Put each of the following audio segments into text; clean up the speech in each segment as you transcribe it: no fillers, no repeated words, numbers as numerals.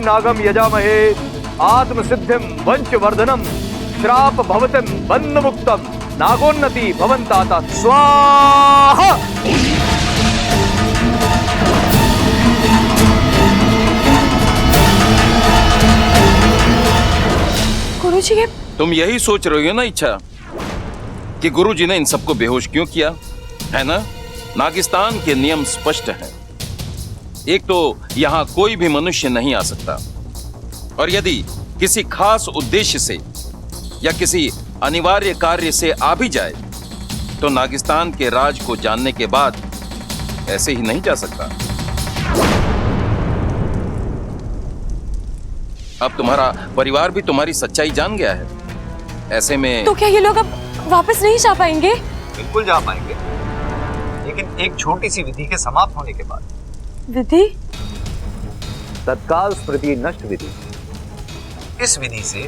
नागम यजामहे आत्मसिद्धिं वंशवर्धनम श्राप भवतिम बंध मुक्तम नागोन्नति भवंताता स्वाहा। गुरुजी ये तुम यही सोच रही हो ना इच्छा कि गुरुजी ने इन सबको बेहोश क्यों किया, है ना? नागिस्तान के नियम स्पष्ट हैं। एक तो यहां कोई भी मनुष्य नहीं आ सकता, और यदि किसी खास उद्देश्य से या किसी अनिवार्य कार्य से आ भी जाए तो नागिस्तान के राज को जानने के बाद ऐसे ही नहीं जा सकता। अब तुम्हारा परिवार भी तुम्हारी सच्चाई जान गया है। ऐसे में तो क्या ये लोग अब वापस नहीं जा पाएंगे? बिल्कुल जा पाएंगे, लेकिन एक छोटी सी विधि के समाप्त होने के बाद। विधि? तत्काल स्मृति नष्ट विधि। इस विधि से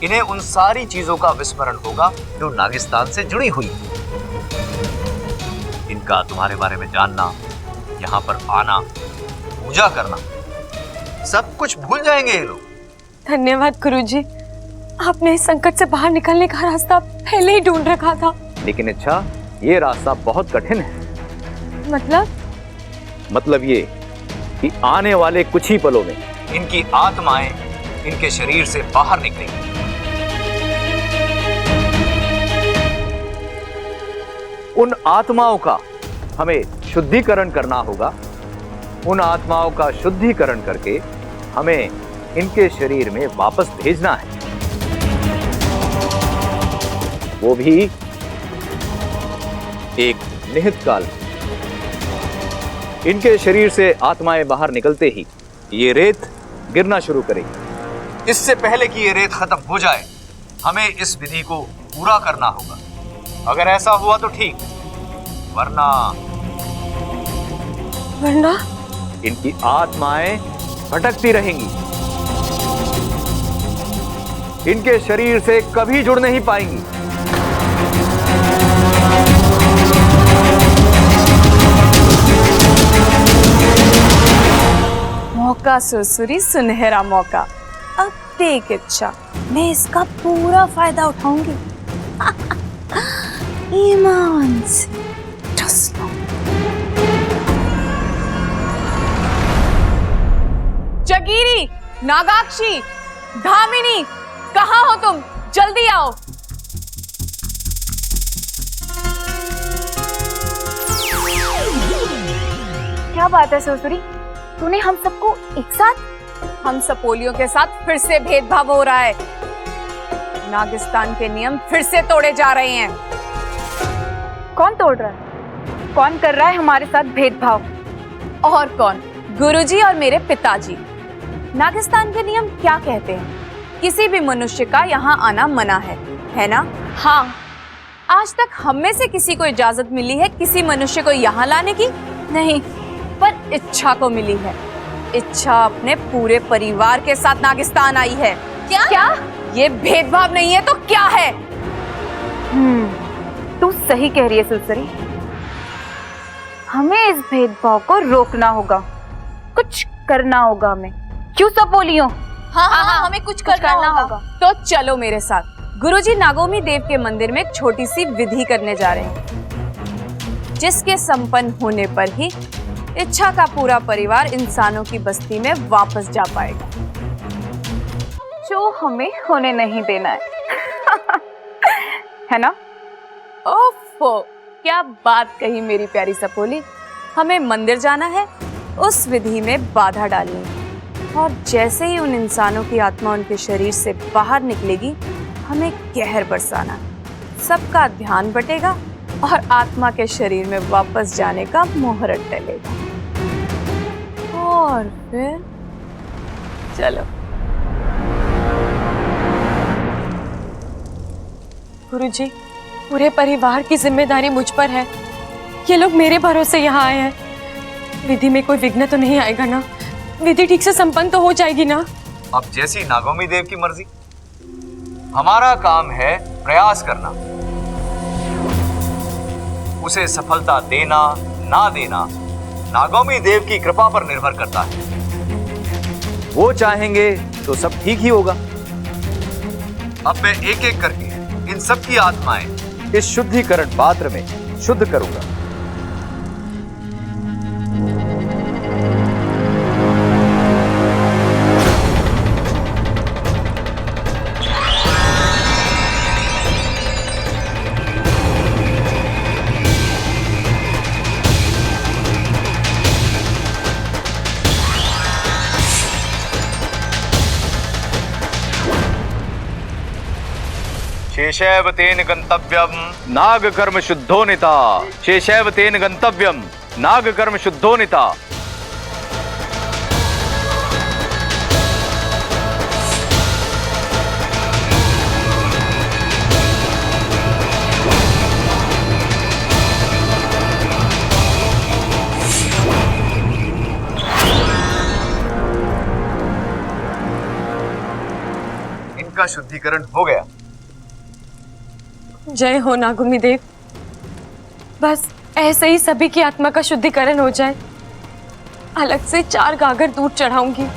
इन्हें उन सारी चीजों का विस्मरण होगा जो नागिस्तान से जुड़ी हुई है। इनका तुम्हारे बारे में जानना, यहाँ पर आना, पूजा करना, सब कुछ भूल जाएंगे ये लोग। धन्यवाद गुरुजी, आपने इस संकट से बाहर निकलने का रास्ता पहले ही ढूंढ रखा था। लेकिन अच्छा, ये रास्ता बहुत कठिन है। मतलब ये कि आने वाले कुछ ही पलों में इनकी आत्माएं इनके शरीर से बाहर निकलेंगी। उन आत्माओं का हमें शुद्धिकरण करना होगा। उन आत्माओं का शुद्धिकरण करके हमें इनके शरीर में वापस भेजना है, वो भी एक निहित काल। इनके शरीर से आत्माएं बाहर निकलते ही ये रेत गिरना शुरू करेगी। इससे पहले कि ये रेत खत्म हो जाए, हमें इस विधि को पूरा करना होगा। अगर ऐसा हुआ तो ठीक, वरना इनकी आत्माएं भटकती रहेंगी, इनके शरीर से कभी जुड़ नहीं पाएंगी। मौका सुरसुरी, सुनहरा मौका। अब देख इच्छा, मैं इसका पूरा फायदा उठाऊंगी। ईमान से ठस लो। जगीरी, नागाक्षी, धामिनी, कहाँ हो तुम? जल्दी आओ। क्या बात है सुरसुरी, तूने हम सबको एक साथ? हम सपोलियों के साथ फिर से भेदभाव हो रहा है। नागिस्तान के नियम फिर से तोड़े जा रहे हैं। कौन तोड़ रहा है? कौन कर रहा है हमारे साथ भेदभाव? और कौन? गुरुजी और मेरे पिताजी। नागिस्तान के नियम क्या कहते हैं? किसी भी मनुष्य का यहाँ आना मना है ना? हाँ, आज तक हम में से किसी को इजाजत मिली है किसी मनुष्य को यहाँ लाने की? नहीं, पर इच्छा को मिली है। इच्छा अपने पूरे परिवार के साथ नागिस्तान आई है। क्या? ये भेदभाव नहीं है तो क्या है? तू सही कह रही है सुरसुरी, हमें इस भेदभाव को रोकना होगा, कुछ करना होगा हमें। क्यों सपोलियों? हाँ, हमें कुछ करना होगा। तो चलो मेरे साथ। गुरुजी नागोमी देव के मंदिर में एक छोटी सी विधि करने जा रहे हैं, जिसके संपन्न होने पर ही इच्छा का पूरा परिवार इंसानों की बस्ती में वापस जा पाएगा, जो हमें होने नहीं देना है। है ना? ओफो, क्या बात कही मेरी प्यारी सपोली। हमें मंदिर जाना है, उस विधि में बाधा डालनी है, और जैसे ही उन इंसानों की आत्मा उनके शरीर से बाहर निकलेगी, हमें कहर बरसाना। सबका ध्यान बटेगा और आत्मा के शरीर में वापस जाने का मुहूर्त टलेगा। और फिर चलो। गुरुजी, पूरे परिवार की जिम्मेदारी मुझ पर है। ये लोग मेरे भरोसे यहाँ आए हैं। विधि में कोई विघ्न तो नहीं आएगा ना? विधि ठीक से संपन्न तो हो जाएगी ना? अब जैसी नागोमी देव की मर्जी। हमारा काम है प्रयास करना, उसे सफलता देना ना देना नागोमी देव की कृपा पर निर्भर करता है। वो चाहेंगे तो सब ठीक ही होगा। अब मैं एक एक करके इन सब की आत्माएं इस शुद्धिकरण पात्र में शुद्ध करूंगा। शेषैव तेन गंतव्यम नागकर्म शुद्धोनिता। शेषैव तेन गंतव्यम नागकर्म शुद्धोनिता। इनका शुद्धिकरण हो गया। जय हो नागुमी देव। बस ऐसे ही सभी की आत्मा का शुद्धिकरण हो जाए। अलग से 4 गागर दूध चढ़ाऊंगी।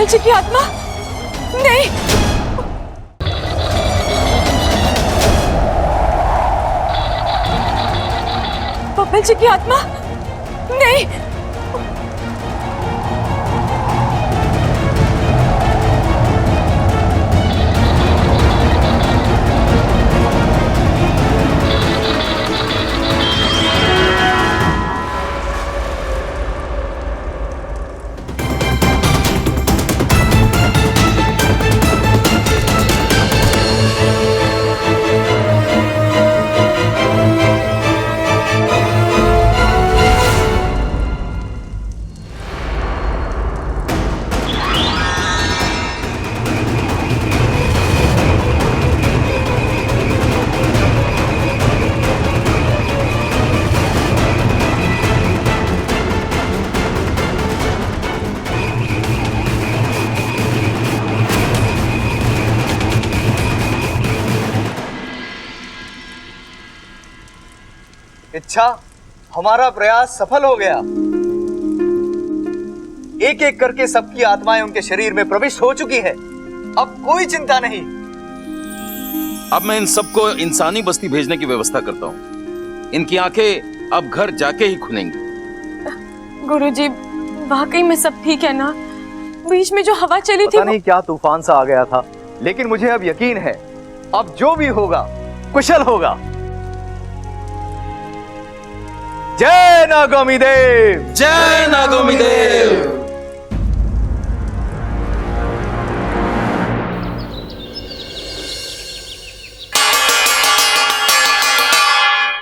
जी की आत्मा नहीं। पप्पल जी की आत्मा नहीं। इच्छा, हमारा प्रयास सफल हो गया। एक एक करके सबकी आत्माएं उनके शरीर में प्रविष्ट हो चुकी है। अब कोई चिंता नहीं। अब मैं इन सबको इंसानी बस्ती भेजने की व्यवस्था करता हूँ। इनकी आंखें अब घर जाके ही खुलेंगी। गुरुजी, वाकई में सब ठीक है ना? बीच में जो हवा चली थी पता नहीं क्या तूफान सा आ गया था, लेकिन मुझे अब यकीन है अब जो भी होगा कुशल होगा। जय नागोमी देव। जय नागोमी देव।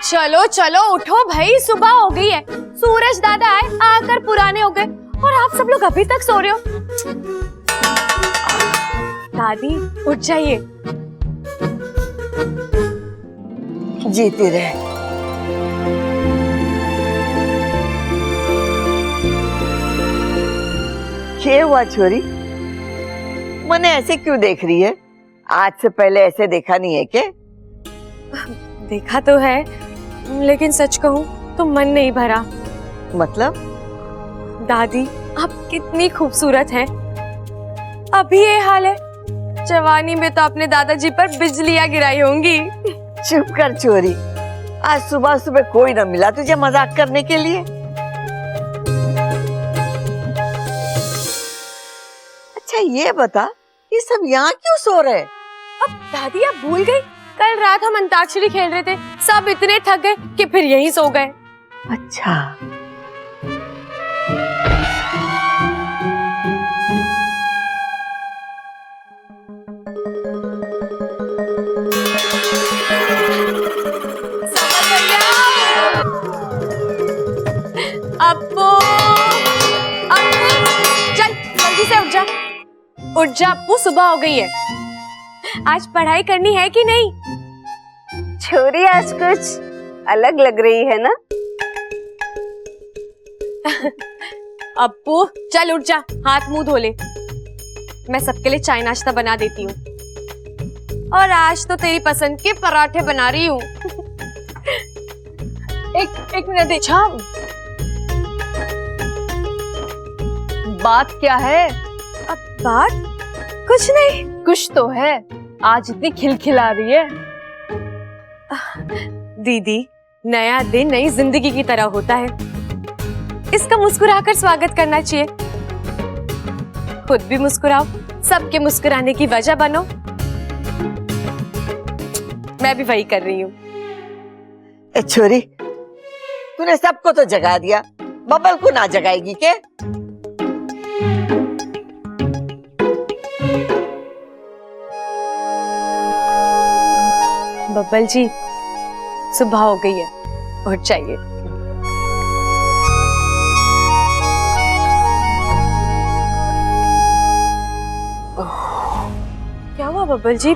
चलो चलो उठो भाई, सुबह हो गई है। सूरज दादा आए आकर पुराने हो गए और आप सब लोग अभी तक सो रहे हो। दादी उठ जाइए। जीती रहे। क्या हुआ छोरी? मने ऐसे क्यों देख रही है? आज से पहले ऐसे देखा नहीं है क्या? देखा तो है, लेकिन सच कहूं तो मन नहीं भरा। मतलब? दादी आप कितनी खूबसूरत हैं। अभी ये हाल है, जवानी में तो अपने दादाजी पर बिजलियां गिराई होंगी। चुप कर छोरी, आज सुबह सुबह कोई न मिला तुझे मजाक करने के लिए। अच्छा ये बता, ये सब यहाँ क्यों सो रहे? अब दादी आप भूल गई, कल रात हम अंताक्षरी खेल रहे थे, सब इतने थक गए कि फिर यहीं सो गए। अच्छा अप्पू, अप्पू, चल जल्दी से उठ जा। उठ जा अप्पू, सुबह हो गई है। आज पढ़ाई करनी है कि नहीं? छोरी आज कुछ अलग लग रही है ना? अप्पू चल उठ जा, हाथ मुंह धो ले। मैं सबके लिए चाय नाश्ता बना देती हूँ, और आज तो तेरी पसंद के पराठे बना रही हूँ। एक मिनट दे। अच्छा बात क्या है? अब बात कुछ नहीं। कुछ तो है, आज इतनी खिलखिला रही है। दीदी नया दिन नई जिंदगी की तरह होता है, इसका मुस्कुराकर स्वागत करना चाहिए। खुद भी मुस्कुराओ, सबके मुस्कुराने की वजह बनो। मैं भी वही कर रही हूँ। ए छोरी, तूने सबको तो जगा दिया, बबल को ना जगाएगी क्या? बब्बल जी सुबह हो गई है, उठ जाइए। क्या हुआ बब्बल जी,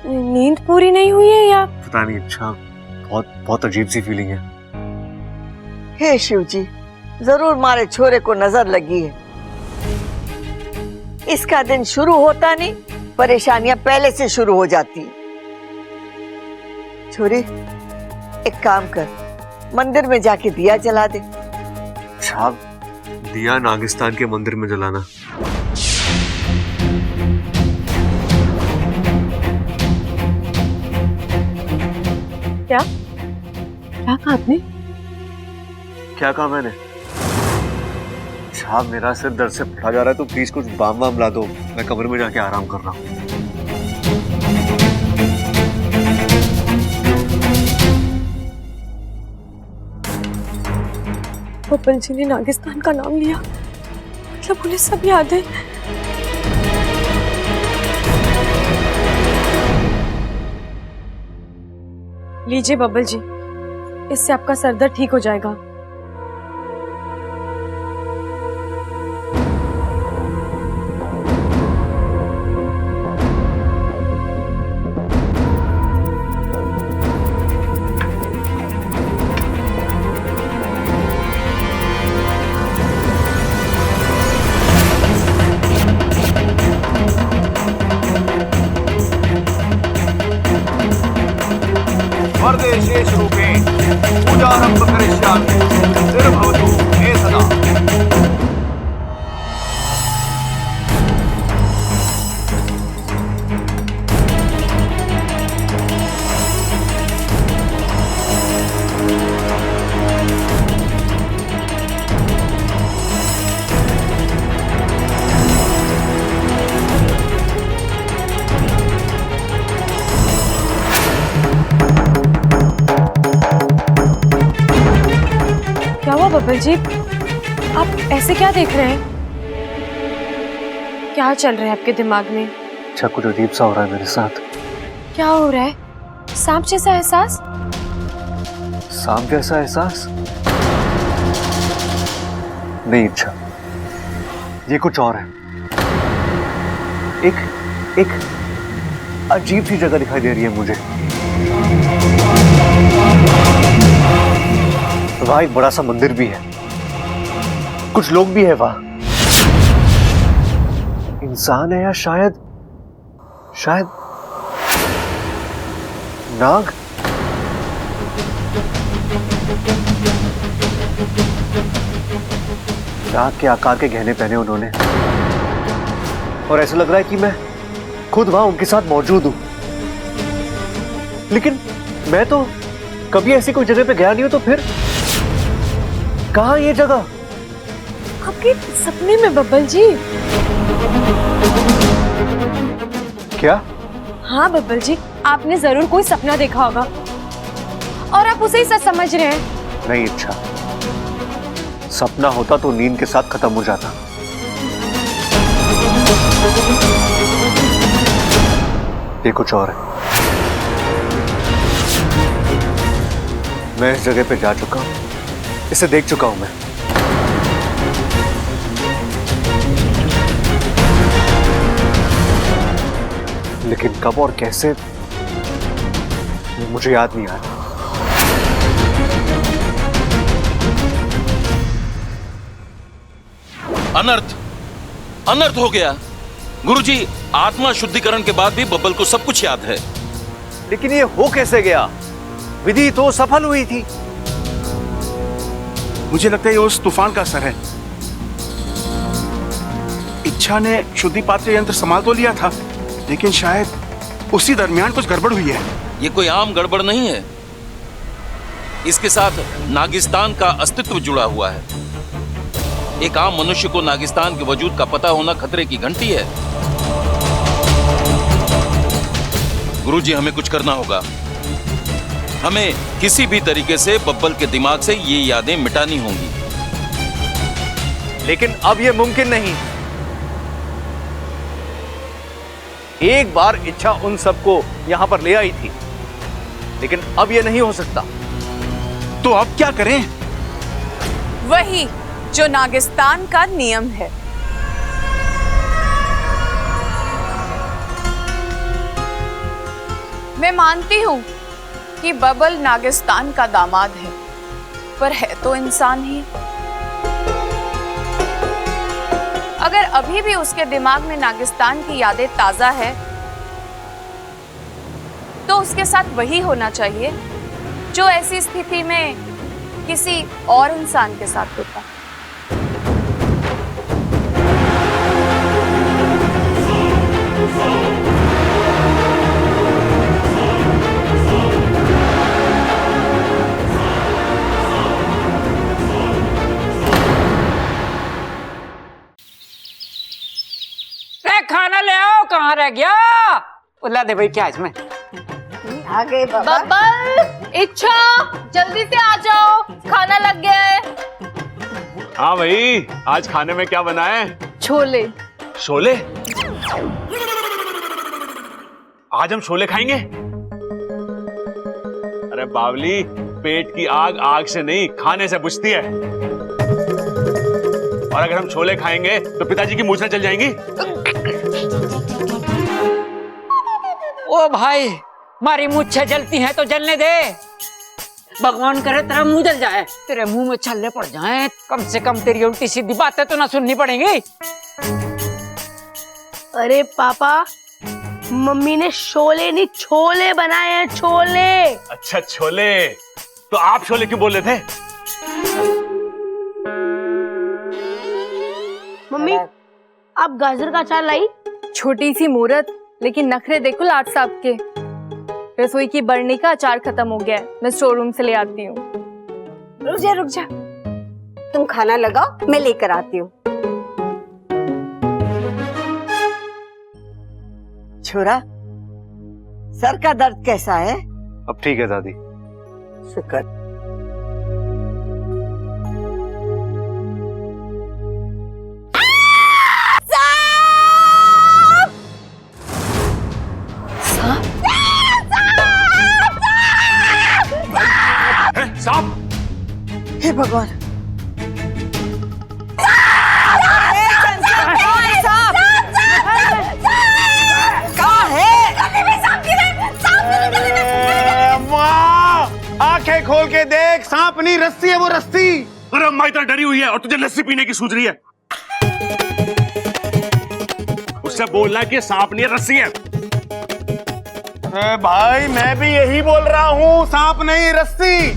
नींद पूरी नहीं हुई है या? पता नहीं। अच्छा बहुत अजीब सी फीलिंग है। हे शिव जी, जरूर मारे छोरे को नजर लगी है। इसका दिन शुरू होता नहीं, परेशानियां पहले से शुरू हो जाती। छोरी एक काम कर, मंदिर में जाके दिया जला दे। अच्छा, दिया नागिस्तान के मंदिर में जलाना? क्या कहा आपने? क्या कहा मैंने? अच्छा, मेरा सिर दर्द से फटा जा रहा है, तो प्लीज कुछ बाम वाम ला दो, मैं कमरे में जाके आराम कर रहा हूँ। बब्बल जी ने नागिस्तान का नाम लिया, मतलब उन्हें सब याद है। लीजिए बब्बल जी, इससे आपका सर दर्द ठीक हो जाएगा। वरदे शेष रूपे पूजारंभ करिष्यामि निर्भवतु मे सदा। बब्बल जी, आप ऐसे क्या देख रहे हैं? क्या चल रहा है आपके दिमाग में? अच्छा कुछ अजीब सा हो रहा है मेरे साथ। क्या हो रहा है? सांप जैसा एहसास? सांप जैसा एहसास? नहीं अच्छा, ये कुछ और है। एक अजीब सी जगह दिखाई दे रही है मुझे। वहां एक बड़ा सा मंदिर भी है, कुछ लोग भी है वहां। इंसान है या शायद नाग। नाग के आकार के गहने पहने उन्होंने, और ऐसा लग रहा है कि मैं खुद वहां उनके साथ मौजूद हूं। लेकिन मैं तो कभी ऐसी कोई जगह पे गया नहीं हूं, तो फिर कहां ये जगह? आपके सपने में बब्बल जी। क्या? हाँ बब्बल जी, आपने जरूर कोई सपना देखा होगा और आप उसे ही सच समझ रहे हैं। नहीं अच्छा, सपना होता तो नींद के साथ खत्म हो जाता। ये कुछ और है। मैं इस जगह पे जा चुका हूं, इसे देख चुका हूं मैं। लेकिन कब और कैसे मुझे याद नहीं आ रहा। अनर्थ हो गया। गुरुजी, आत्मा शुद्धिकरण के बाद भी बब्बल को सब कुछ याद है। लेकिन ये हो कैसे गया? विधि तो सफल हुई थी। मुझे लगता है ये उस तूफान का असर है। इच्छा ने शुद्धि पात्र यंत्र संभाल तो लिया था, लेकिन शायद उसी दरमियान कुछ गड़बड़ हुई है। ये कोई आम गड़बड़ नहीं है, इसके साथ नागिस्तान का अस्तित्व जुड़ा हुआ है। एक आम मनुष्य को नागिस्तान के वजूद का पता होना खतरे की घंटी है। गुरुजी, हमें कुछ करना होगा। हमें किसी भी तरीके से बब्बल के दिमाग से ये यादें मिटानी होंगी। लेकिन अब ये मुमकिन नहीं। एक बार इच्छा उन सबको यहां पर ले आई थी, लेकिन अब ये नहीं हो सकता। तो अब क्या करें? वही जो नागिस्तान का नियम है। मैं मानती हूं कि बब्बल नागिस्तान का दामाद है, पर है तो इंसान ही। अगर अभी भी उसके दिमाग में नागिस्तान की यादें ताजा है, तो उसके साथ वही होना चाहिए जो ऐसी स्थिति में किसी और इंसान के साथ होता। खाना ले आओ, कहाँ रह गया? उल्ला दे भाई, क्या इसमें? आ गए बाबा। बब्बल, इच्छा, जल्दी से आ जाओ, खाना लग गया है। हाँ भाई, आज खाने में क्या बना है? छोले। शोले? आज हम शोले खाएंगे? अरे बावली, पेट की आग आग से नहीं, खाने से बुझती है। और अगर हम छोले खाएंगे तो पिताजी की मूछें चल जाएंगी। ओ भाई, मारी मुझे जलती हैं तो जलने दे। भगवान करे तेरा मुंह जल जाए, तेरे मुंह में छल्ले पड़ जाएं। कम से कम तेरी उल्टी सीधी बातें तो ना सुननी पड़ेंगी। अरे पापा, मम्मी ने शोले नहीं छोले बनाए हैं, छोले। अच्छा छोले, तो आप शोले क्यों बोल रहे थे? मम्मी, आप गाजर का अचार लाई? छोटी सी मूरत, लेकिन नखरे देखो लाट साहब के। रसोई की बरनी का अचार खत्म हो गया है, मैं स्टोर रूम से ले आती हूँ। रुक जा, तुम खाना लगाओ, मैं लेकर आती हूँ। छोरा, सर का दर्द कैसा है? अब ठीक है दादी। शुक्र। सांप! हे भगवान, आंखें खोल के देख, सांप नहीं रस्सी है, वो रस्सी। अरे अम्मा इतना डरी हुई है और तुझे लस्सी पीने की सूझ रही है। उससे बोलना कि सांप नहीं है, रस्सी है। भाई मैं भी यही बोल रहा हूँ, सांप नहीं रस्सी।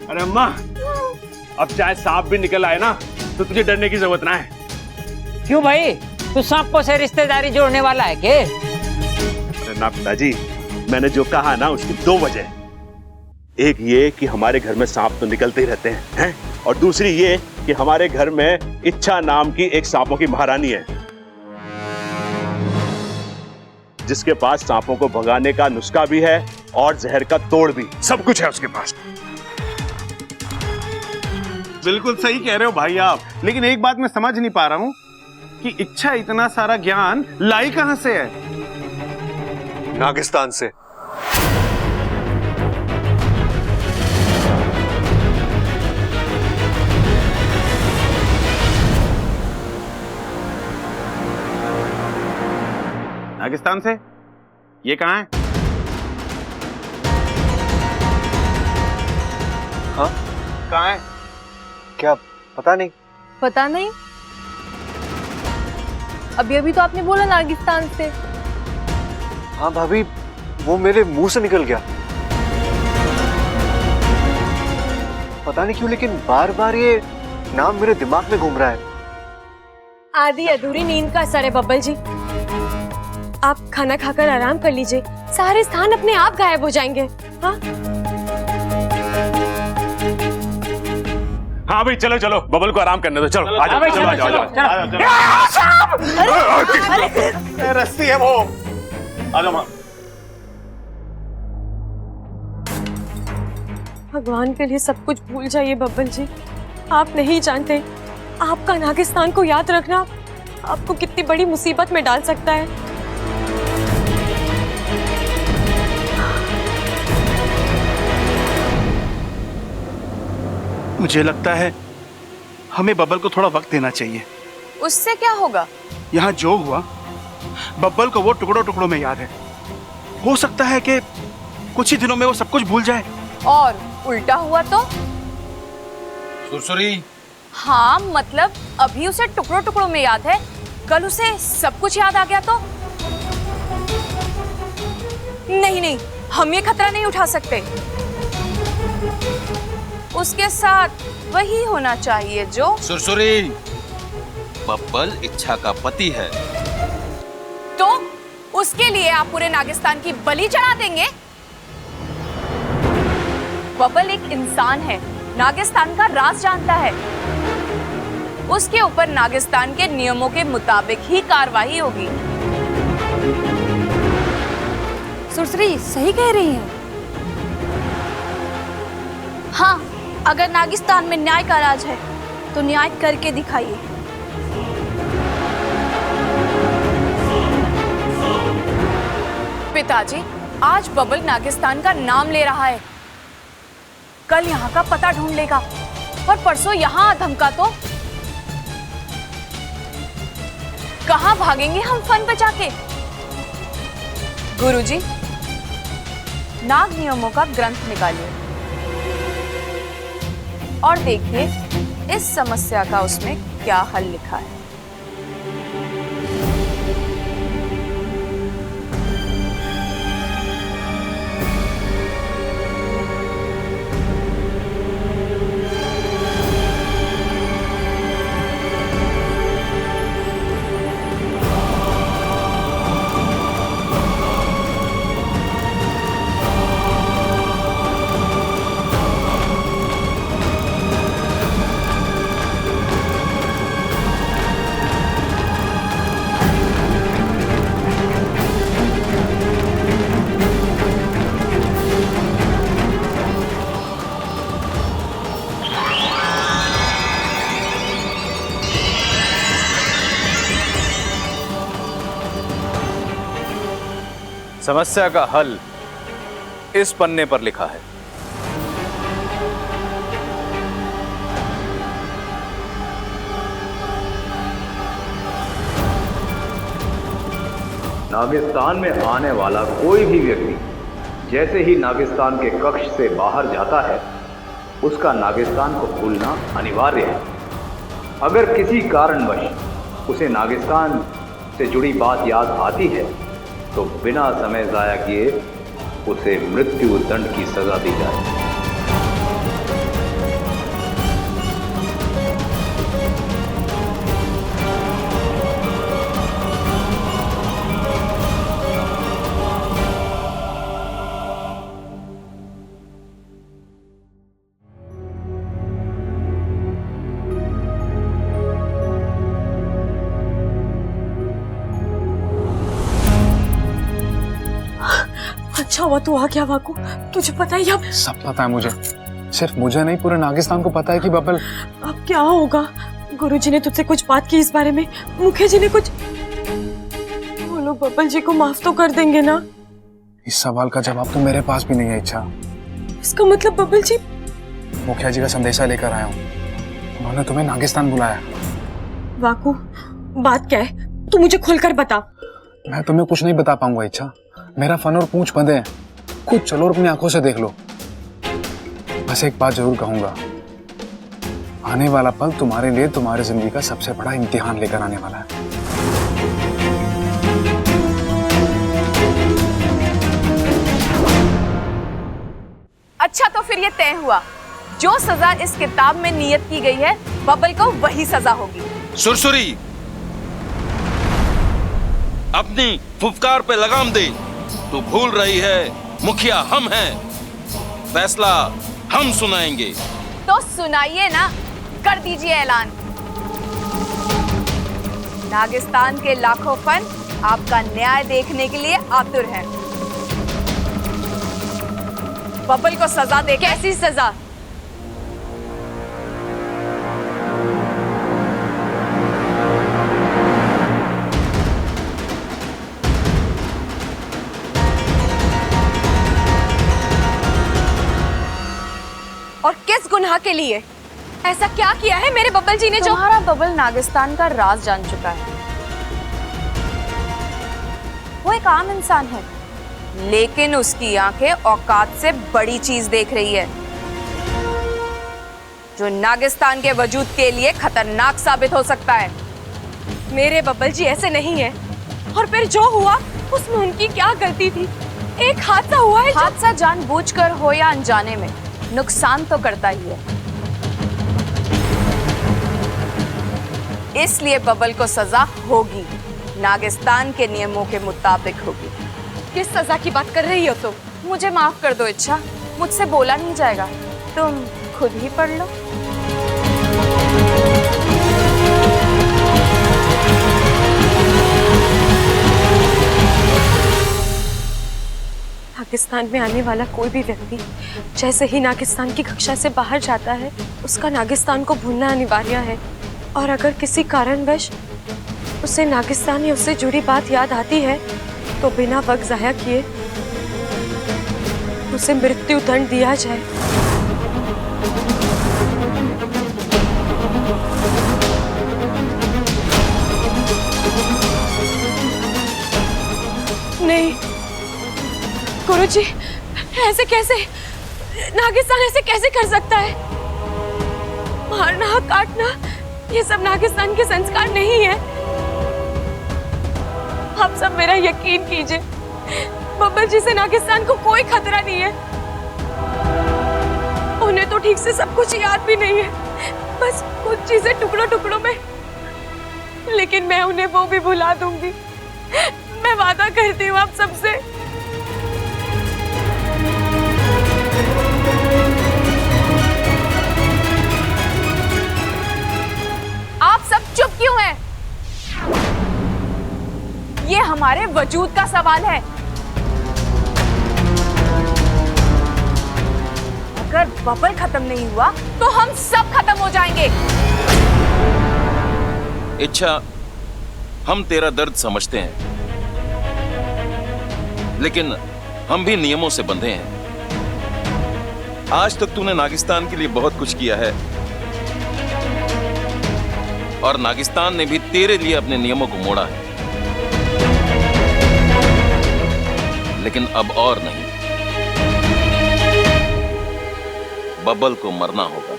अरे अम्मा, अब चाहे सांप भी निकल आए ना तो तुझे डरने की जरूरत ना है। क्यों भाई, तू सांपों से रिश्तेदारी जोड़ने वाला है के? अरे ना पिताजी, मैंने जो कहा ना उसकी दो वजह। एक ये कि हमारे घर में सांप तो निकलते ही रहते हैं, और दूसरी ये कि हमारे घर में इच्छा नाम की एक सांपों की महारानी है, जिसके पास सांपों को भगाने का नुस्खा भी है और जहर का तोड़ भी, सब कुछ है उसके पास। बिल्कुल सही कह रहे हो भाई आप, लेकिन एक बात मैं समझ नहीं पा रहा हूँ कि इच्छा इतना सारा ज्ञान लाई कहां से है? नागिस्तान से। नागिस्तान से? ये कहाँ है? हाँ, कहाँ है? क्या पता नहीं। पता नहीं? अभी अभी तो आपने बोला नागिस्तान से। हाँ भाभी, वो मेरे मुंह से निकल गया। पता नहीं क्यों, लेकिन बार बार ये नाम मेरे दिमाग में घूम रहा है। आधी अधूरी नींद का असर है बब्बल जी। आप खाना खाकर आराम कर लीजिए, सारे स्थान अपने आप गायब हो जाएंगे। हाँ हाँ भाई, चलो चलो, बबल को आराम करने दो। चलो आ जाओ, चलो आ जाओ। रस्सी है वो। आ जाओ। भगवान के लिए सब कुछ भूल जाइए बब्बल जी। आप नहीं जानते आपका नागिस्तान को याद रखना आपको कितनी बड़ी मुसीबत में डाल सकता है। मुझे लगता है हमें बब्बल को थोड़ा वक्त देना चाहिए। उससे क्या होगा? यहाँ जो हुआ, बब्बल को वो टुकड़ों टुकड़ों में याद है। हो सकता है कि कुछ ही दिनों में वो सब कुछ भूल जाए। और उल्टा हुआ तो? सुरसुरी। हाँ, मतलब अभी उसे टुकड़ों टुकड़ों में याद है, कल उसे सब कुछ याद आ गया तो? नहीं नहीं, हम ये खतरा नहीं उठा सकते। उसके साथ वही होना चाहिए जो... सुरसुरी, बब्बल इच्छा का पति है। तो उसके लिए आप पूरे नागिस्तान की बलि चढ़ा देंगे? बब्बल एक इंसान है, नागिस्तान का राज जानता है। उसके ऊपर नागिस्तान के नियमों के मुताबिक ही कार्रवाई होगी। सुरसरी सही कह रही है। हाँ, अगर नागिस्तान में न्याय का राज है तो न्याय करके दिखाइए। पिताजी, आज बबल नागिस्तान का नाम ले रहा है, कल यहाँ का पता ढूंढ लेगा और परसों यहाँ धमका तो कहाँ भागेंगे हम फन बचा के? गुरुजी, नाग नियमों का ग्रंथ निकालिए और देखिए इस समस्या का उसमें क्या हल लिखा है। समस्या का हल इस पन्ने पर लिखा है। नागिस्तान में आने वाला कोई भी व्यक्ति जैसे ही नागिस्तान के कक्ष से बाहर जाता है, उसका नागिस्तान को भूलना अनिवार्य है। अगर किसी कारणवश उसे नागिस्तान से जुड़ी बात याद आती है तो बिना समय जाया किए उसे मृत्यु दंड की सजा दी जाए। अच्छा हुआ तू आ गया वाकू, तुझे पता ही अब सब पता है मुझे, सिर्फ मुझे नहीं पूरे नागिस्तान को पता है कि बबल। अब क्या होगा? गुरुजी ने तुझसे कुछ बात की इस बारे में? मुखिया जी ने कुछ? वो लोग बबल जी को माफ तो कर देंगे ना? इस सवाल का जवाब तो मेरे पास भी नहीं है इच्छा। इसका मतलब बबल जी? मुखिया जी का संदेशा लेकर आया हूँ, उन्होंने तुम्हें नागिस्तान बुलाया। वाकू बात क्या है, तू मुझे खुलकर बता। मैं तुम्हें कुछ नहीं बता पाऊंगा इच्छा, मेरा फन और पूंछ बंधे हैं। खुद चलो और अपनी आंखों से देख लो। बस एक बात जरूर कहूंगा, आने वाला पल तुम्हारे लिए तुम्हारी जिंदगी का सबसे बड़ा इम्तिहान लेकर आने वाला है। अच्छा तो फिर ये तय हुआ, जो सजा इस किताब में नियत की गई है बबल को वही सजा होगी। सुरसुरी, अपनी फुफकार पे लगाम दे। तू भूल रही है मुखिया हम हैं, फैसला हम सुनाएंगे। तो सुनाइए ना, कर दीजिए ऐलान। नागिस्तान के लाखों फन आपका न्याय देखने के लिए आतुर हैं। बबल को सजा दे। कैसी सजा? और किस गुनाह के लिए? ऐसा क्या किया है मेरे बबल जी ने? तुम्हारा बबल नागिस्तान का राज जान चुका है। वो एक आम इंसान है, लेकिन उसकी आंखें औकात से बड़ी चीज देख रही है, जो नागिस्तान के वजूद के लिए खतरनाक साबित हो सकता है। मेरे बबल जी ऐसे नहीं है। और फिर जो हुआ उसमें उनकी क्या गलती थी? एक हादसा हुआ है। हादसा जानबूझकर हो या अनजाने में, नुकसान तो करता ही है। इसलिए बबल को सजा होगी, नागिस्तान के नियमों के मुताबिक होगी। किस सजा की बात कर रही हो तुम? मुझे माफ कर दो इच्छा, मुझसे बोला नहीं जाएगा, तुम खुद ही पढ़ लो। नागिस्तान में आने वाला कोई भी व्यक्ति जैसे ही नागिस्तान की कक्षा से बाहर जाता है, उसका नागिस्तान को भूलना अनिवार्य है। और अगर किसी कारणवश उसे नागिस्तान या उससे जुड़ी बात याद आती है तो बिना वक्त ज़ाया किए उसे मृत्यु दंड दिया जाए। नहीं गुरुजी, ऐसे कैसे? नागिस्तान ऐसे कैसे कर सकता है? मारना, काटना, ये सब नागिस्तान के संस्कार नहीं है। आप सब मेरा यकीन कीजिए, बब्बर जी से नागिस्तान को कोई खतरा नहीं है। उन्हें तो ठीक से सब कुछ याद भी नहीं है, बस कुछ चीजें टुकड़ों टुकड़ों में। लेकिन मैं उन्हें वो भी भुला दूंगी, मैं वादा करती हूँ आप सबसे। आप सब चुप क्यों हैं? ये हमारे वजूद का सवाल है। अगर बबल खत्म नहीं हुआ तो हम सब खत्म हो जाएंगे। इच्छा, हम तेरा दर्द समझते हैं, लेकिन हम भी नियमों से बंधे हैं। आज तक तूने नागिस्तान के लिए बहुत कुछ किया है और नागिस्तान ने भी तेरे लिए अपने नियमों को मोड़ा है, लेकिन अब और नहीं। बब्बल को मरना होगा।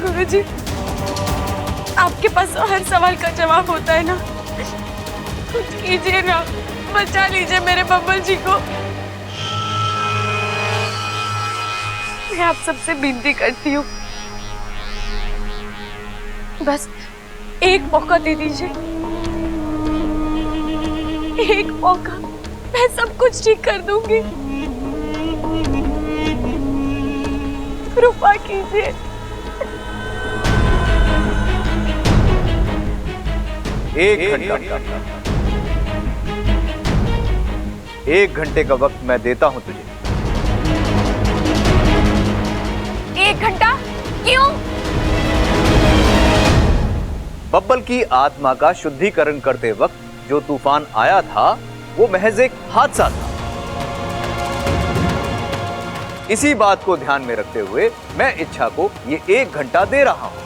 गुरुजी, आपके पास तो हर सवाल का जवाब होता है ना, कुछ कीजिए ना, बचा लीजिए मेरे बब्बल जी को। मैं आप सबसे विनती करती हूँ, बस एक मौका दे दीजिए, एक मौका, मैं सब कुछ ठीक कर दूंगी। कृपा कीजिए। एक घंटे का वक्त मैं देता हूं तुझे। 1 घंटा? क्यों? बब्बल की आत्मा का शुद्धिकरण करते वक्त जो तूफान आया था वो महज एक हादसा था। इसी बात को ध्यान में रखते हुए मैं इच्छा को ये 1 घंटा दे रहा हूं।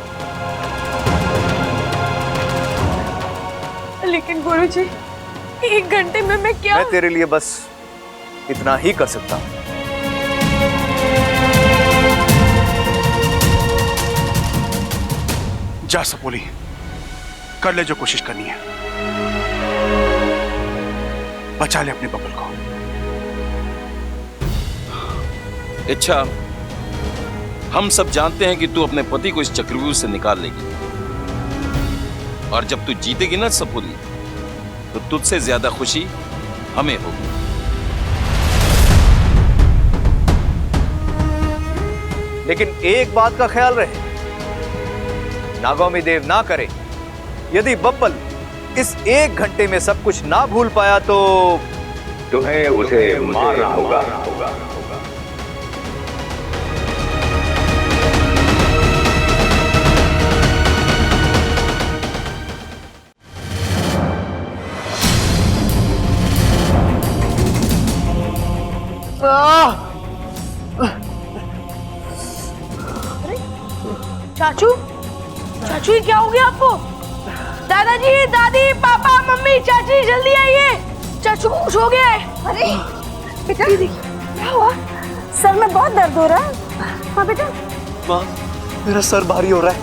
लेकिन गुरुजी, 1 घंटे में मैं क्या? मैं तेरे लिए बस इतना ही कर सकता हूं। जा सपोली, कर ले जो कोशिश करनी है, बचा ले अपने बब्बल को। इच्छा, हम सब जानते हैं कि तू अपने पति को इस चक्रव्यूह से निकाल लेगी, और जब तू जीतेगी ना सपोली, तो तुझसे ज्यादा खुशी हमें होगी। लेकिन एक बात का ख्याल रहे, नागौमी देव ना करे, यदि बब्बल इस 1 घंटे में सब कुछ ना भूल पाया तो तुम्हें उसे मारना होगा। चाचू, चाचू ये क्या हो गया आपको? दादाजी, दादी, पापा, मम्मी, चाची, जल्दी आइए, चाचू को कुछ हो गया है। अरे बेटा, क्या हुआ? सर में बहुत दर्द हो रहा है। हाँ बेटा। माँ, मेरा सर भारी हो रहा है,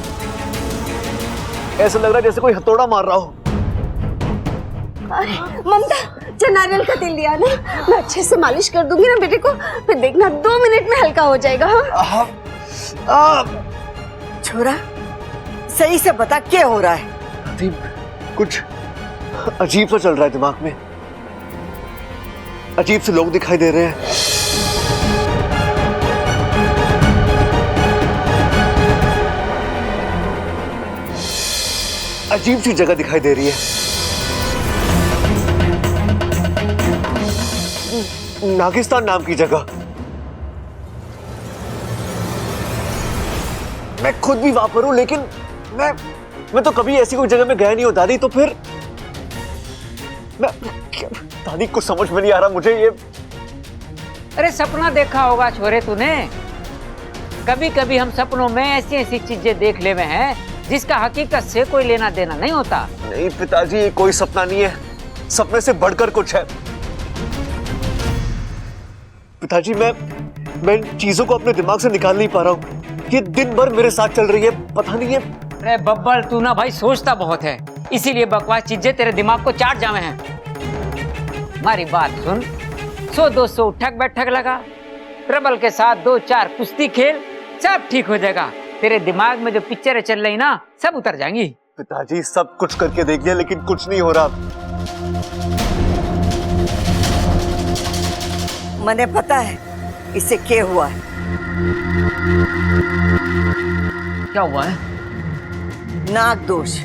ऐसा लग रहा है जैसे कोई हथौड़ा मार रहा हो। ममता, जो नारियल का तेल लिया ना, मैं अच्छे से मालिश कर दूंगी ना बेटे को, फिर देखना 2 मिनट में हल्का हो जाएगा। हाँ? छोरा, सही से बता क्या हो रहा है? कुछ अजीब सा चल रहा है दिमाग में, अजीब से लोग दिखाई दे रहे हैं, अजीब सी जगह दिखाई दे रही है। नागिस्तान नाम की जगह, मैं खुद भी वहां पर हूं, लेकिन मैं तो कभी ऐसी कोई जगह में गया नहीं हूं दादी। तो फिर मैं दादी को समझ में नहीं आ रहा मुझे ये। अरे सपना देखा होगा छोरे तूने, कभी कभी हम सपनों में ऐसी ऐसी चीजें देख लेवे हैं जिसका हकीकत से कोई लेना देना नहीं होता। नहीं पिताजी, ये कोई सपना नहीं है, सपने से बढ़कर कुछ है। पिताजी, मैं इन चीजों को अपने दिमाग से निकाल नहीं पा रहा हूँ। ये दिन भर मेरे साथ चल रही है, पता नहीं है। अरे बब्बल, तू ना भाई सोचता बहुत है, इसीलिए बकवास चीजें तेरे दिमाग को चाट जावे हैं। हमारी बात सुन, 100-200 उठक बैठक लगा, प्रबल के साथ 2-4 कुश्ती खेल, सब ठीक हो जाएगा। तेरे दिमाग में जो पिक्चरें चल रही ना, सब उतर जाएंगी। पिताजी, सब कुछ करके देख लिया लेकिन कुछ नहीं हो रहा। मने पता है इससे क्या हुआ है? क्या हुआ है? नाग दोष।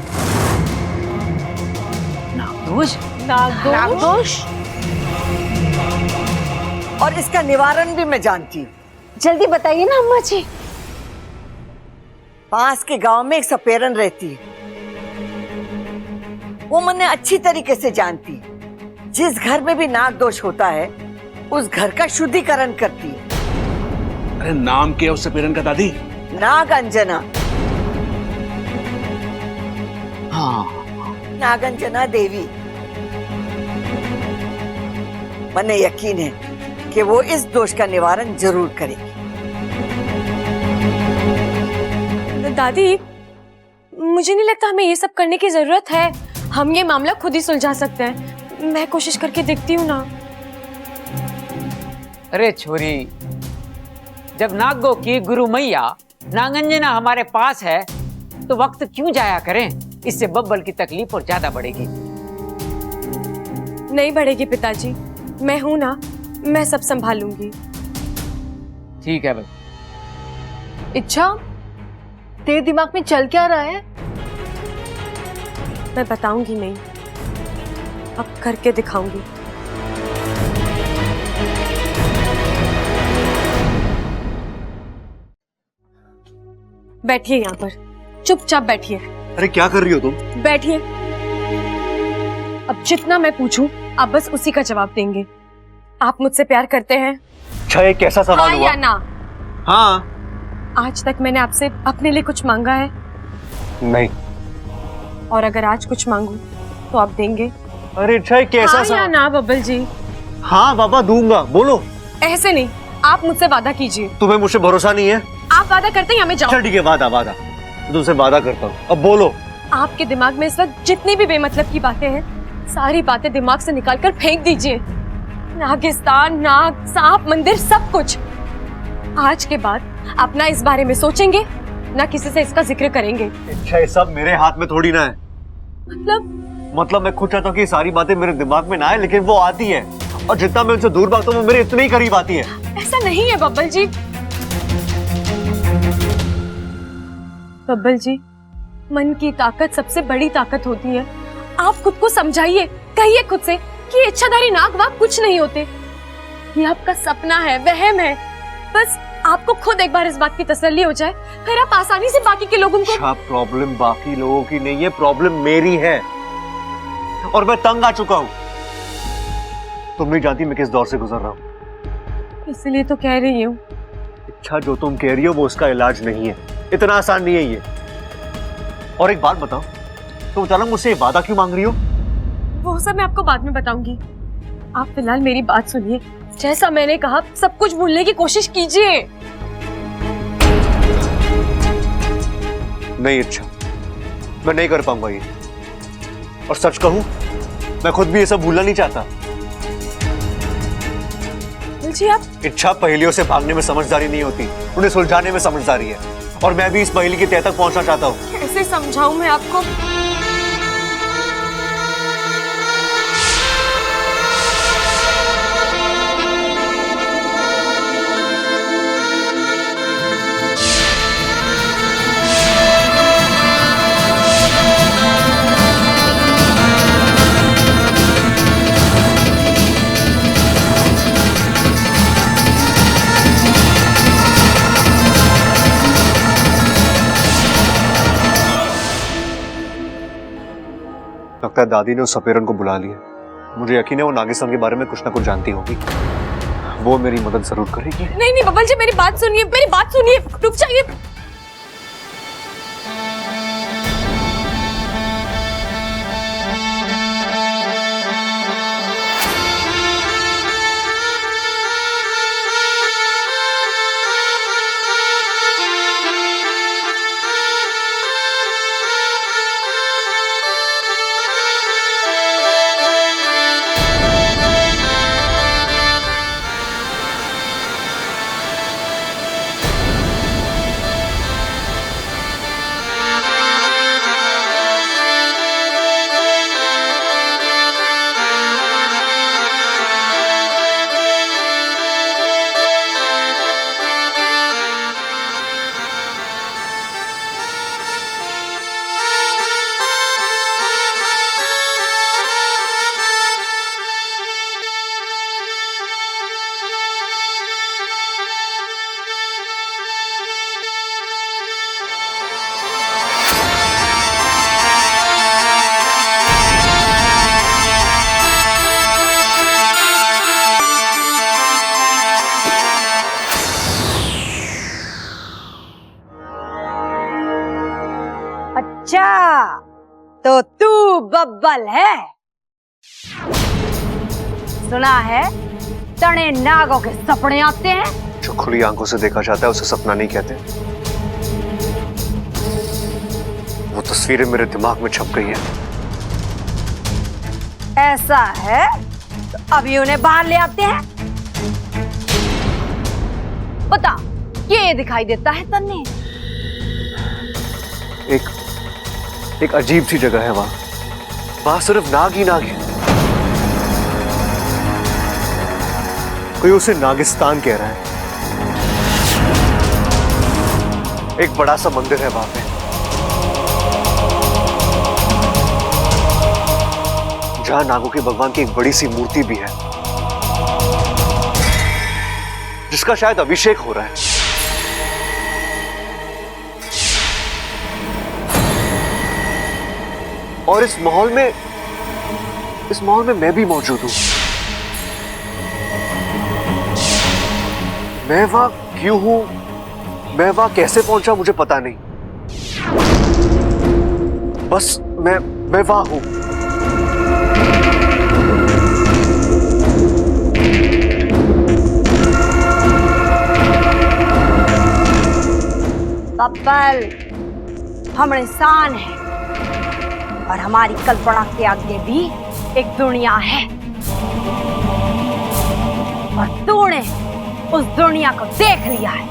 नाग दोष? नाग दोष? और इसका निवारण भी मैं जानती हूँ। जल्दी बताइए ना अम्मा जी। पास के गांव में एक सपेरन रहती है। वो मन्ने अच्छी तरीके से जानती है। जिस घर में भी नाग दोष होता है उस घर का शुद्धिकरण करती है। अरे नाम क्या है उस सपेरन का दादी? नागंजना। हाँ, नागंजना देवी। मने यकीन है कि वो इस दोष का निवारण जरूर करेगी। दादी, मुझे नहीं लगता हमें ये सब करने की जरूरत है। हम ये मामला खुद ही सुलझा सकते हैं। मैं कोशिश करके देखती हूँ ना। अरे छोरी, जब नागों की गुरु मैया नागंजना हमारे पास है तो वक्त क्यों जाया करें? इससे बब्बल की तकलीफ और ज्यादा बढ़ेगी। नहीं बढ़ेगी पिताजी, मैं हूं ना, मैं सब संभालूंगी। ठीक है भाई। इच्छा, तेरे दिमाग में चल क्या रहा है? मैं बताऊंगी नहीं, अब करके दिखाऊंगी। बैठिए यहाँ पर, चुपचाप बैठिए। अरे क्या कर रही हो तुम? बैठिए। अब जितना मैं पूछूं आप बस उसी का जवाब देंगे। आप मुझसे प्यार करते हैं? अच्छा, ये कैसा सवाल हाँ हुआ? या ना? हाँ। आज तक मैंने आपसे अपने लिए कुछ मांगा है? नहीं। और अगर आज कुछ मांगू तो आप देंगे? अरे अच्छा, ये कैसा हाँ सवाल? या ना बब्बल जी? हाँ बाबा, दूंगा, बोलो। ऐसे नहीं, आप मुझसे वादा कीजिए। तुम्हें मुझसे भरोसा नहीं है? आप वादा करते हैं या मैं जाऊं? चल ठीक है, वादा वादा, तो तुमसे वादा करता हूँ। अब बोलो। आपके दिमाग में इस वक्त जितनी भी बेमतलब की बातें हैं, सारी बातें दिमाग से निकालकर फेंक दीजिए। नागिस्तान, नाग, सांप, मंदिर, सब कुछ। आज के बाद आप ना इस बारे में सोचेंगे ना किसी से इसका जिक्र करेंगे। अच्छा, ये सब मेरे हाथ में थोड़ी ना है। मतलब मैं खुद चाहता हूँ कि सारी बातें मेरे दिमाग में ना आए, लेकिन वो आती है, और जितना मैं उनसे दूर भागता हूँ वो मेरे इतने ही करीब आती है। ऐसा नहीं है बब्बल जी। बब्बल जी, मन की ताकत सबसे बड़ी ताकत होती है। आप खुद को समझाइए, कहिए खुद से कि इच्छाधारी नाग वाग कुछ नहीं होते। ये आपका सपना है, वहम है। बस आपको खुद एक बार इस बात की तसल्ली हो जाए, फिर आप आसानी से बाकी के लोगों को। अच्छा, प्रॉब्लम बाकी लोगों की नहीं है, प्रॉब्लम मेरी है, और मैं तंग आ चुका हूँ। तुम नहीं जानती मैं किस दौर से गुजर रहा हूँ। इसलिए तो कह रही हूँ। अच्छा, जो तुम कह रही हो वो उसका इलाज नहीं है, इतना आसान नहीं है ये। और एक बात बताओ, तुम अचानक मुझसे ये वादा क्यों मांग रही हो? वो सब मैं आपको बाद में बताऊंगी। आप फिलहाल मेरी बात सुनिए। जैसा मैंने कहा, सब कुछ भूलने की कोशिश कीजिए। नहीं, अच्छा, मैं नहीं कर पाऊंगा ये। और सच कहूं, मैं खुद भी ये सब भूलना नहीं चाहता। जी आप? इच्छा, पहेलियों से भागने में समझदारी नहीं होती, उन्हें सुलझाने में समझदारी है, और मैं भी इस पहेली की तह तक पहुंचना चाहता हूँ। कैसे समझाऊं मैं आपको? लगता है दादी ने उस सपेरन को बुला लिया। मुझे यकीन है वो नागिस्तान के बारे में कुछ ना कुछ जानती होगी। वो मेरी मदद जरूर करेगी। नहीं नहीं बब्बल जी, मेरी बात सुनिए, मेरी बात सुनिए, रुक जाइए। तो तू बब्बल है। सुना है तने नागों के सपने आते हैं। जो खुली आंखों से देखा जाता है उसे सपना नहीं कहते। वो तस्वीरें मेरे दिमाग में छप गई है। ऐसा है तो अभी उन्हें बाहर ले आते हैं। बता ये दिखाई देता है तन्ने? एक अजीब सी जगह है वहां सिर्फ नाग ही नाग है। कोई उसे नागिस्तान कह रहा है। एक बड़ा सा मंदिर है वहां पे, जहां नागों के भगवान की एक बड़ी सी मूर्ति भी है, जिसका शायद अभिषेक हो रहा है। और इस माहौल में मैं भी मौजूद हूं। मैं वहां क्यों हूं, मैं वहां कैसे पहुंचा मुझे पता नहीं, बस मैं वहां हूं। बब्बल हम इंसान हैं और हमारी कल्पना के आगे भी एक दुनिया है, और तूने उस दुनिया को देख लिया है।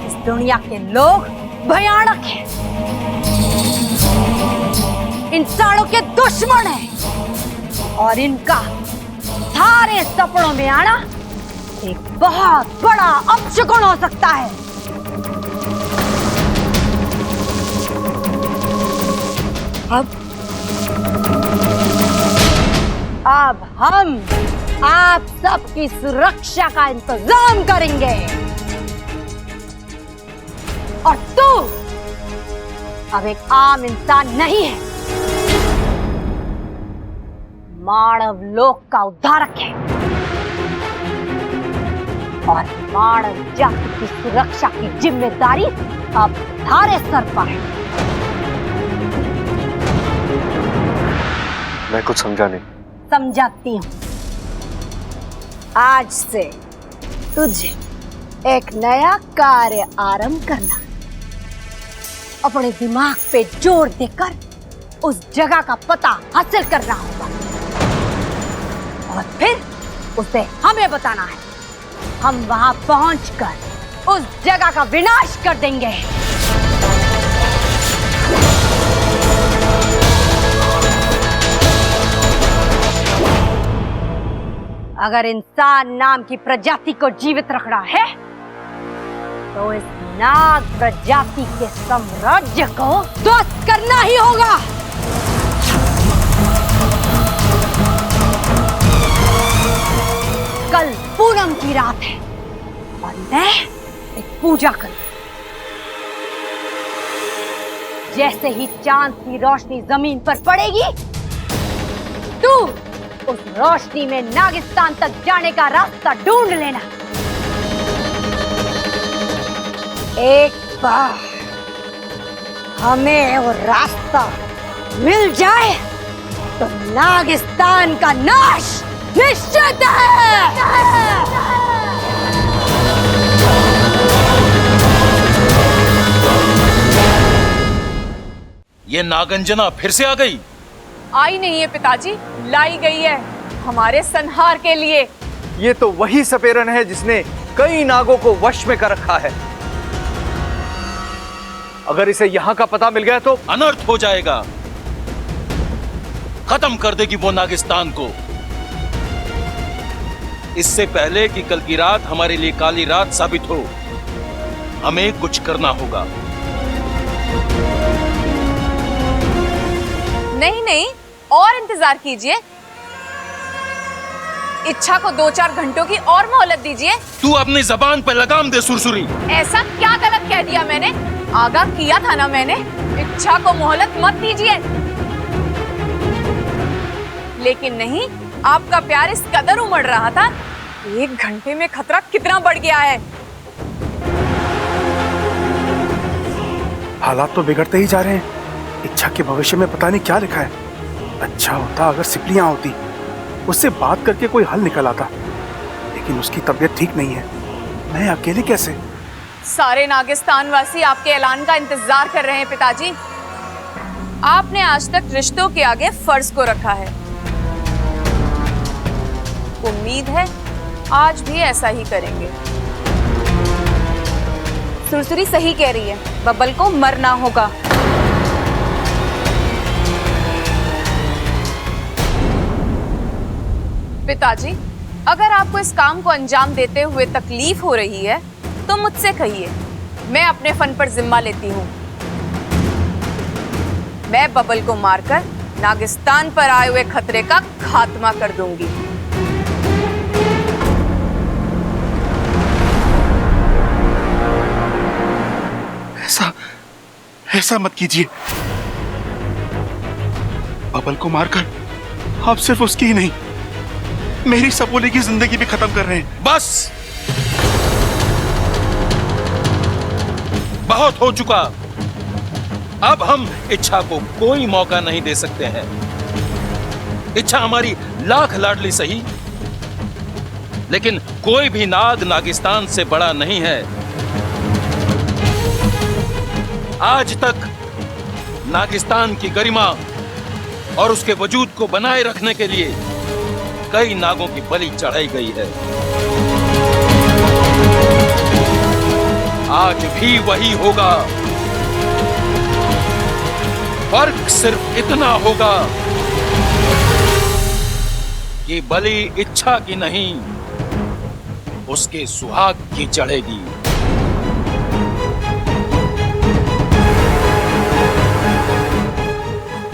इस दुनिया के लोग भयानक हैं, इंसानों के दुश्मन हैं, और इनका सारे सपनों में आना एक बहुत बड़ा अपशकुन हो सकता है। अब हम आप सबकी सुरक्षा का इंतजाम करेंगे, और तू अब एक आम इंसान नहीं है, मानव लोक का उद्धारक है, और मानव जाति की सुरक्षा की जिम्मेदारी अब तुम्हारे सर पर है। मैं कुछ समझा नहीं। समझाती हूँ। आज से तुझे एक नया कार्य आरंभ करना, अपने दिमाग पे जोर देकर उस जगह का पता हासिल करना होगा, और फिर उसे हमें बताना है। हम वहां पहुंचकर उस जगह का विनाश कर देंगे। अगर इंसान नाम की प्रजाति को जीवित रखना है तो इस नाग प्रजाति के साम्राज्य को ध्वस्त करना ही होगा। कल पूनम की रात है और मैं एक पूजा करूं। जैसे ही चांद की रोशनी जमीन पर पड़ेगी, तू उस रोशनी में नागिस्तान तक जाने का रास्ता ढूंढ लेना। एक बार हमें वो रास्ता मिल जाए तो नागिस्तान का नाश निश्चित है। ये नागंजना फिर से आ गई? आई नहीं है पिताजी, लाई गई है हमारे संहार के लिए। ये तो वही सपेरन है जिसने कई नागों को वश में कर रखा है। अगर इसे यहाँ का पता मिल गया तो अनर्थ हो जाएगा। खत्म कर देगी वो नागिस्तान को। इससे पहले कि कल की रात हमारे लिए काली रात साबित हो, हमें कुछ करना होगा। नहीं नहीं, और इंतजार कीजिए। इच्छा को 2-4 घंटों की और मोहलत दीजिए। तू अपनी जबान पर लगाम दे सुरसुरी। ऐसा क्या गलत कह दिया मैंने? आगाह किया था ना मैंने, इच्छा को मोहलत मत दीजिए। लेकिन नहीं, आपका प्यार इस कदर उमड़ रहा था। 1 घंटे में खतरा कितना बढ़ गया है। हालात तो बिगड़ते ही जा रहे हैं। इच्छा के भविष्य में पता नहीं क्या लिखा है। अच्छा होता अगर सिपलियां होती, उससे बात करके कोई हल निकल आता, लेकिन उसकी तबीयत ठीक नहीं है। मैं अकेले कैसे? सारे नागिस्तान वासी आपके ऐलान का इंतजार कर रहे हैं पिताजी। आपने आज तक रिश्तों के आगे फर्ज को रखा है। उम्मीद है आज भी ऐसा ही करेंगे। सुरसुरी सही कह रही है, बब्बल को मरना होगा। पिताजी, अगर आपको इस काम को अंजाम देते हुए तकलीफ हो रही है तो मुझसे कहिए, मैं अपने फन पर जिम्मा लेती हूँ। मैं बबल को मारकर नागिस्तान पर आए हुए खतरे का खात्मा कर दूंगी। ऐसा मत कीजिए। बबल को मारकर आप सिर्फ उसकी ही नहीं, मेरी सपोली की जिंदगी भी खत्म कर रहे हैं। बस, बहुत हो चुका। अब हम इच्छा को कोई मौका नहीं दे सकते हैं। इच्छा हमारी लाख लाडली सही, लेकिन कोई भी नाग नागिस्तान से बड़ा नहीं है। आज तक नागिस्तान की गरिमा और उसके वजूद को बनाए रखने के लिए कई नागों की बलि चढ़ाई गई है। आज भी वही होगा। फर्क सिर्फ इतना होगा कि बलि इच्छा की नहीं, उसके सुहाग की चढ़ेगी।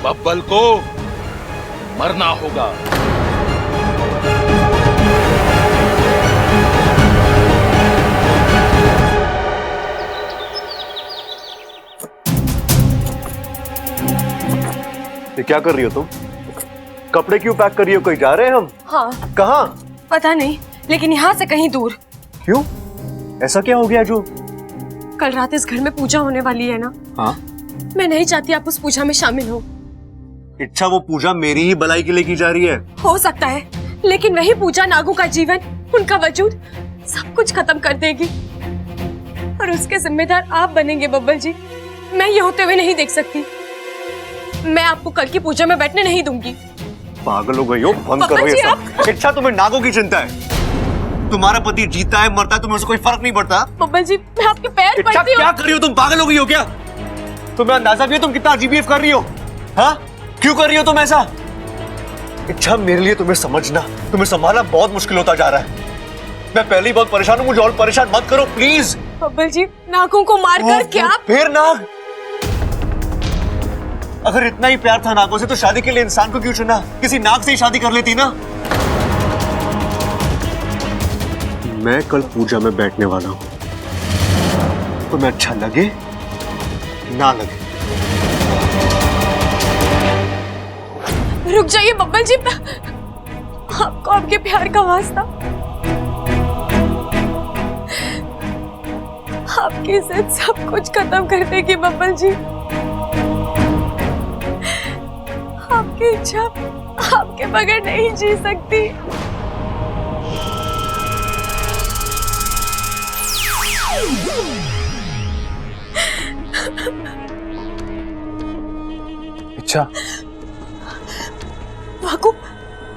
बब्बल को मरना होगा। ये क्या कर रही हो तुम? कपड़े क्यों पैक कर रही हो? कहीं जा रहे हैं हम? हाँ। कहाँ? पता नहीं, लेकिन यहाँ से कहीं दूर। क्यों? ऐसा क्या हो गया जो? कल रात इस घर में पूजा होने वाली है ना? हाँ। मैं नहीं चाहती आप उस पूजा में शामिल हो। इच्छा, वो पूजा मेरी ही भलाई के लिए की जा रही है। हो सकता है, लेकिन वही पूजा नागों का जीवन, उनका वजूद सब कुछ खत्म कर देगी और उसके जिम्मेदार आप बनेंगे बब्बल जी। मैं ये होते हुए नहीं देख सकती। मैं आपको कल की पूजा में बैठने नहीं दूंगी। पागल हो गई हो? बंद करो ये सब। इच्छा, तुम्हें नागों की चिंता है। तुम्हारा पति जीता है मरता है, तुम्हें उससे कोई फर्क नहीं पड़ता। बब्बल जी, मैं आपके पैर पड़ती हूँ। क्या कर रही हो तुम? पागल हो गई हो क्या? तुम्हें अंदाजा भी है तुम कितना अजीब कर रही हो? हाँ, क्यों कर रही हो तुम ऐसा? इच्छा, मेरे लिए तुम्हें समझना, तुम्हें संभालना बहुत मुश्किल होता जा रहा है। मैं पहले ही बहुत परेशान हूँ, मुझे और परेशान मत करो प्लीज। बब्बल जी, नागों को मारकर क्या? फिर नाग? अगर इतना ही प्यार था नागों से तो शादी के लिए इंसान को क्यों चुना? किसी नाग से ही शादी कर लेती ना। मैं कल पूजा में बैठने वाला हूं, तुम्हें अच्छा लगे ना लगे। रुक जाइए बब्बल जी, आपको आपके प्यार का वास्ता। आपकी जिद सब कुछ खत्म कर देगी बब्बल जी। आपकी इच्छा आपके बगैर नहीं जी सकती। इच्छा, वाकू,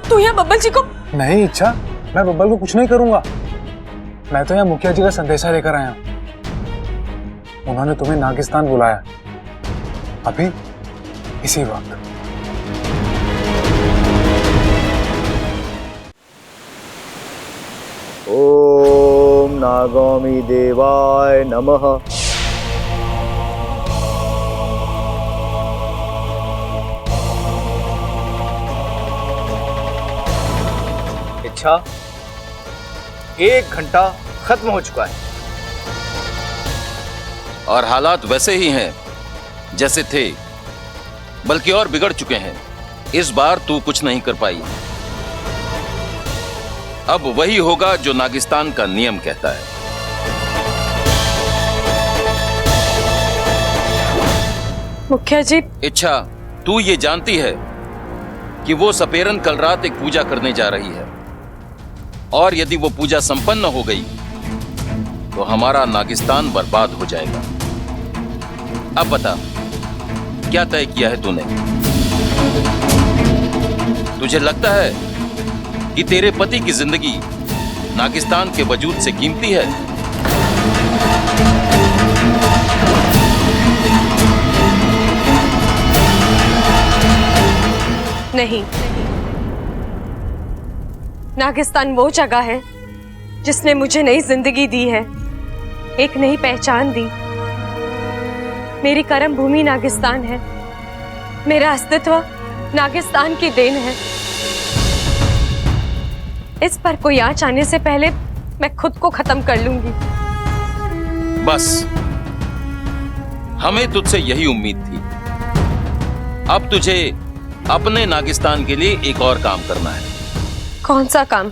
तू यहाँ बब्बल जी को? नहीं इच्छा, मैं बब्बल को कुछ नहीं करूंगा। मैं तो यहाँ मुखिया जी का संदेशा लेकर आया हूँ। उन्होंने तुम्हें नागिस्तान बुलाया, अभी इसी वक्त। ओम नागामी देवाय नमः। इच्छा, 1 घंटा खत्म हो चुका है और हालात वैसे ही हैं जैसे थे, बल्कि और बिगड़ चुके हैं। इस बार तू कुछ नहीं कर पाई। अब वही होगा जो नागिस्तान का नियम कहता है। मुखिया जी। इच्छा, तू ये जानती है कि वो सपेरन कल रात एक पूजा करने जा रही है, और यदि वो पूजा संपन्न हो गई तो हमारा नागिस्तान बर्बाद हो जाएगा। अब बता, क्या तय किया है तूने? तुझे लगता है कि तेरे पति की जिंदगी नागिस्तान के वजूद से कीमती है? नहीं, नागिस्तान वो जगह है जिसने मुझे नई जिंदगी दी है, एक नई पहचान दी। मेरी कर्म भूमि नागिस्तान है, मेरा अस्तित्व नागिस्तान की देन है। इस पर कोई आंच आने से पहले मैं खुद को खत्म कर लूंगी। बस, हमें तुझसे यही उम्मीद थी। अब तुझे अपने नागिस्तान के लिए एक और काम करना है। कौन सा काम?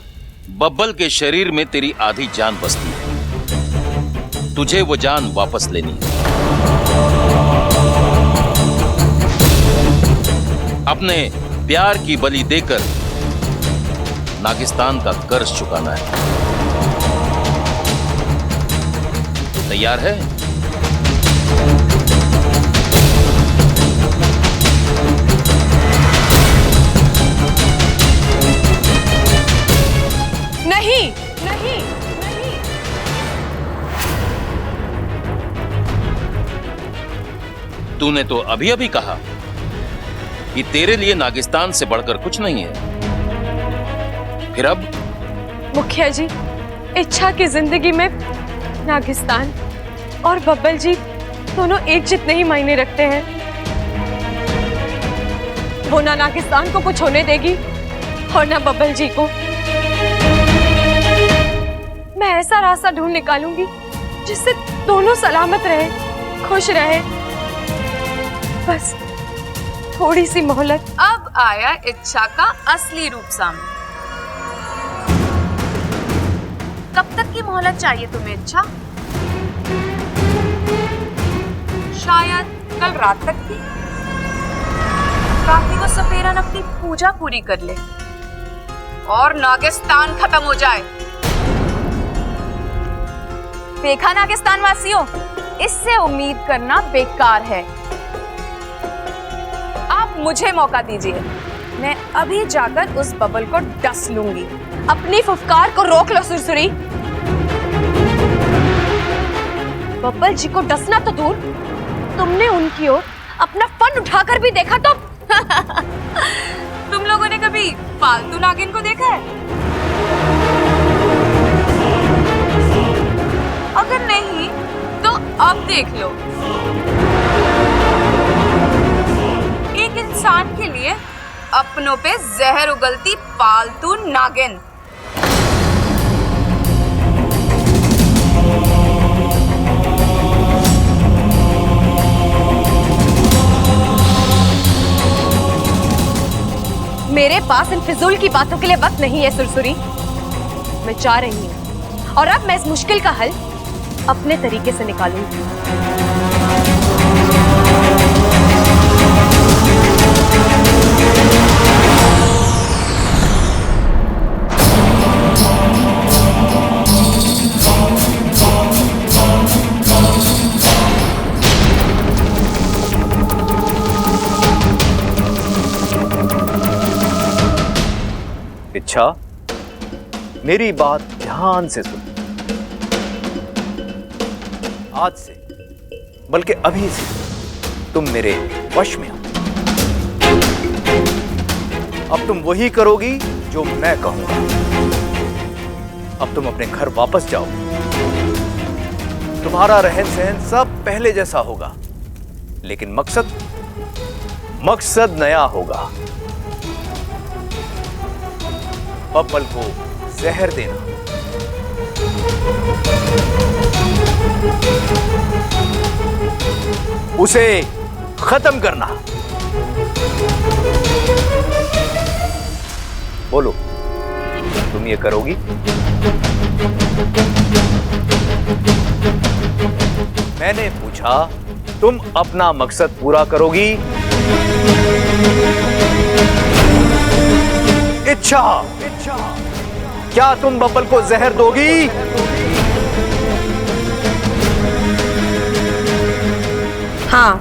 बब्बल के शरीर में तेरी आधी जान बसती है, तुझे वो जान वापस लेनी है। अपने प्यार की बलि देकर नागिस्तान का कर्ज चुकाना है। तैयार है? नहीं, नहीं, नहीं। तूने तो अभी अभी कहा कि तेरे लिए नागिस्तान से बढ़कर कुछ नहीं है, फिर अब? मुखिया जी, इच्छा की जिंदगी में नागिस्तान और बब्बल जी दोनों एक जितने ही मायने रखते हैं। वो ना नागिस्तान को कुछ होने देगी और ना बब्बल जी को। मैं ऐसा रास्ता ढूंढ निकालूंगी जिससे दोनों सलामत रहे, खुश रहे। बस थोड़ी सी मोहलत। अब आया इच्छा का असली रूप सामने। कब तक की मोहलत चाहिए तुम्हें इच्छा? शायद कल रात तक की। रात्रि को सपेरन अपनी पूजा पूरी कर ले और नागिस्तान खत्म हो जाए। देखा नागिस्तान वासियों, इससे उम्मीद करना बेकार है। आप मुझे मौका दीजिए, मैं अभी जाकर उस बबल को डस लूंगी। अपनी फुफकार को रोक लो सुरसुरी। बब्बल जी को डसना तो दूर, तुमने उनकी ओर अपना फन उठाकर भी देखा तो? तुम लोगों ने कभी पालतू नागिन को देखा है? अगर नहीं तो अब देख लो। एक इंसान के लिए अपनों पे जहर उगलती पालतू नागिन। मेरे पास इन फिजूल की बातों के लिए वक्त नहीं है सुरसुरी। मैं जा रही हूँ और अब मैं इस मुश्किल का हल अपने तरीके से निकालूंगी। इच्छा, मेरी बात ध्यान से सुन। आज से, बल्कि अभी से तुम मेरे वश में हो। अब तुम वही करोगी जो मैं कहूंगा। अब तुम अपने घर वापस जाओ। तुम्हारा रहन सहन सब पहले जैसा होगा, लेकिन मकसद नया होगा। बब्बल को जहर देना। उसे खत्म करना। बोलो, तुम ये करोगी? मैंने पूछा तुम अपना मकसद पूरा करोगी? इच्छा, क्या तुम बब्बल को जहर दोगी? हाँ।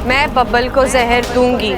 मैं बब्बल को जहर दूंगी।